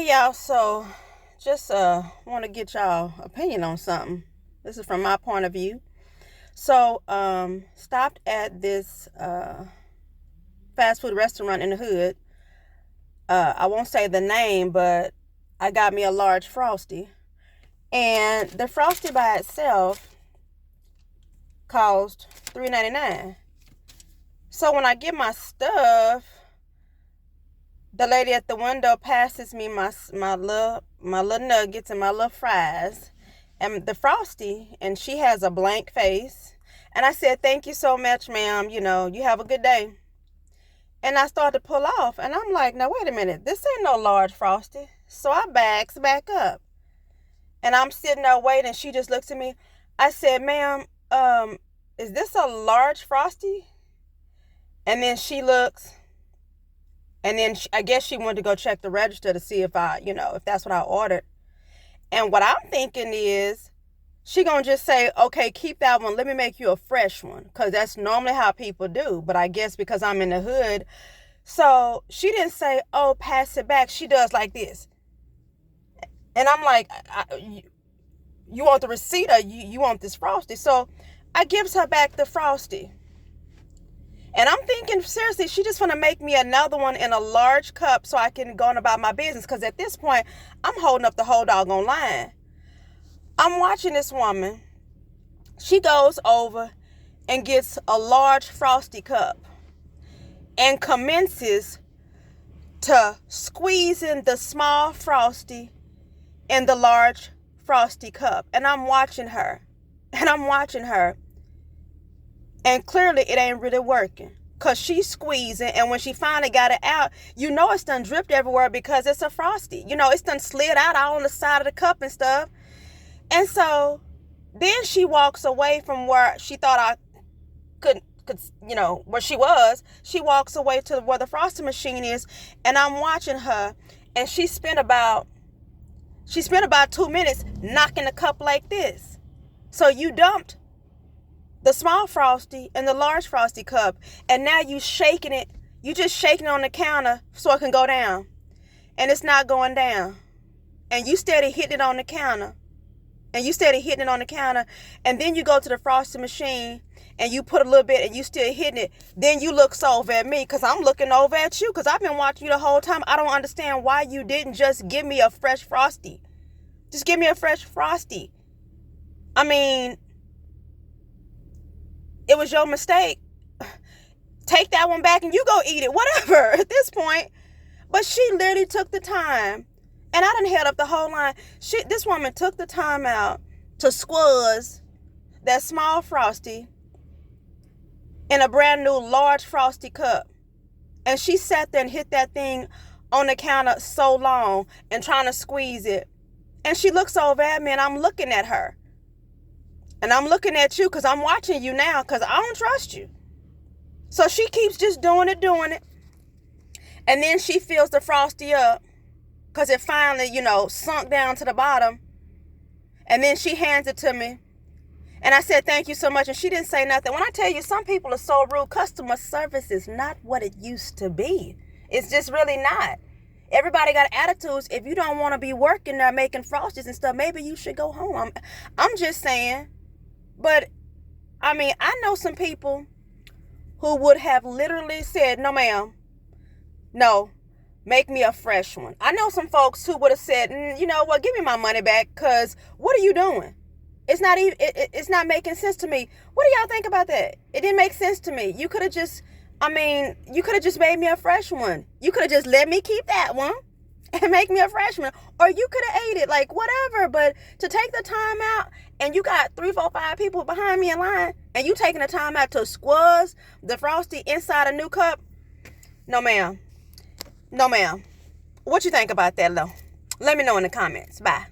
Hey y'all, so just want to get y'all opinion on something. This is from my point of view. So stopped at this fast food restaurant in the hood. I won't say the name, but I got me a large frosty, and the frosty by itself cost $3.99. So when I get my stuff, the lady at the window passes me my little nuggets and my little fries and the frosty, and she has a blank face. And I said, "Thank you so much, ma'am. You have a good day." And I started to pull off, and I'm like, "Now wait a minute, this ain't no large frosty." So I backs back up, and I'm sitting there waiting. She just looks at me. I said, "Ma'am, is this a large frosty?" And then she looks. And then I guess she wanted to go check the register to see if if that's what I ordered. And what I'm thinking is she going to just say, "Okay, keep that one. Let me make you a fresh one." Because that's normally how people do. But I guess because I'm in the hood. So she didn't say, "Oh, pass it back." She does like this. And I'm like, you want the receipt or you want this frosty? So I gives her back the frosty. And I'm thinking, seriously, she just want to make me another one in a large cup so I can go on about my business. Because at this point, I'm holding up the whole doggone line. I'm watching this woman. She goes over and gets a large frosty cup and commences to squeeze in the small frosty in the large frosty cup. And I'm watching her. And clearly it ain't really working. Because she's squeezing. And when she finally got it out, it's done dripped everywhere because it's a frosty. It's done slid out all on the side of the cup and stuff. And so then she walks away from where she thought I could where she was. She walks away to where the frosty machine is. And I'm watching her. And she spent about 2 minutes knocking the cup like this. So you dumped the small frosty and the large frosty cup, and now you shaking it. You just shaking it on the counter so it can go down, and it's not going down. And you steady hitting it on the counter, and then you go to the frosty machine and you put a little bit, and you still hitting it. Then you look over at me because I'm looking over at you because I've been watching you the whole time. I don't understand why you didn't just give me a fresh frosty. Just give me a fresh frosty. I mean, it was your mistake. Take that one back and you go eat it. Whatever at this point. But she literally took the time. And I done held up the whole line. This woman took the time out to squeeze that small frosty in a brand new large frosty cup. And she sat there and hit that thing on the counter so long and trying to squeeze it. And she looks over at me and I'm looking at her. And I'm looking at you because I'm watching you now because I don't trust you. So she keeps just doing it. And then she fills the frosty up because it finally, sunk down to the bottom. And then she hands it to me. And I said, "Thank you so much." And she didn't say nothing. When I tell you, some people are so rude. Customer service is not what it used to be. It's just really not. Everybody got attitudes. If you don't want to be working there making frosties and stuff, maybe you should go home. I'm just saying. But, I mean, I know some people who would have literally said, "No, ma'am. No, make me a fresh one." I know some folks who would have said, "You know what, give me my money back because what are you doing? It's not making sense to me." What do y'all think about that? It didn't make sense to me. You could have just made me a fresh one. You could have just let me keep that one and make me a freshman, or you could have ate it, like whatever. But to take the time out, and you got 3, 4, 5 people behind me in line, and you taking the time out to squeeze the frosty inside a new cup? No, ma'am. What you think about that, though? Let me know in the comments. Bye.